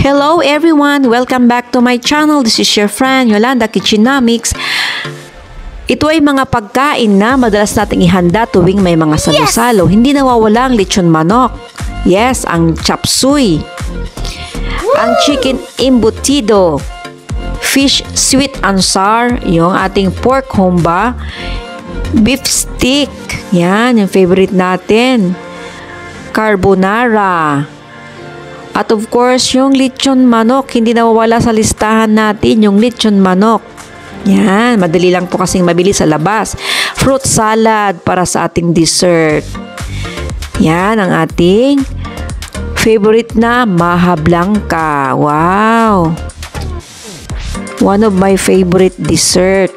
Hello everyone! Welcome back to my channel. This is your friend Yolanda Kitchenomics. Ito ay mga pagkain na madalas nating ihanda tuwing may mga salo-salo. Hindi nawawala ang lechon manok. Yes, ang chop suey. Ang chicken embutido. Fish sweet and sour. Yung ating pork humba. Beef stick. Yan, yung favorite natin. Carbonara. At of course, yung lechon manok, hindi nawawala sa listahan natin yung lechon manok. Yan, madali lang po kasing mabili sa labas. Fruit salad para sa ating dessert. Yan, ang ating favorite na maha blanca. Wow! One of my favorite dessert.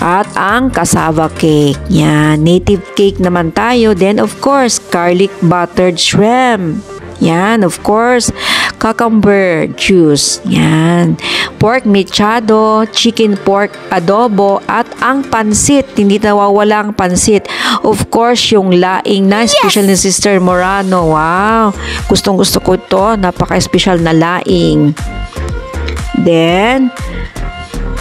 At ang cassava cake. Yan, native cake naman tayo. Then of course, garlic buttered shrimp. Yan, of course, cucumber juice. Yan. Pork mechado, chicken pork adobo, at ang pansit. Hindi nawawala ang pansit. Of course, yung laing na special ni Sister Morano. Wow! Gustong-gusto ko ito. Napaka-special na laing. Then,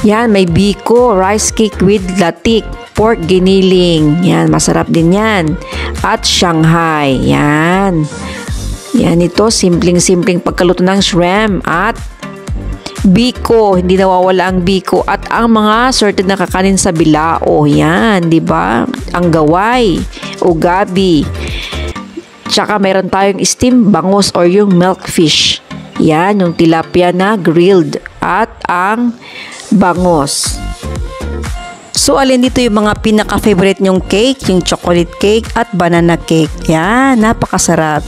yan, may biko, rice cake with latik, pork giniling. Yan, masarap din yan. At Shanghai. Yan. Yan ito, simpleng-simpleng pagkaluto ng shrimp at biko, hindi nawawala ang biko at ang mga sorted na kakanin sa bilao. Yan, di ba? Ang gaway o gabi. Tsaka meron tayong steamed bangus or yung milk fish. Yan, yung tilapia na grilled at ang bangus. So, alin dito yung mga pinaka-favorite nyong cake, yung chocolate cake at banana cake. Yan, napakasarap.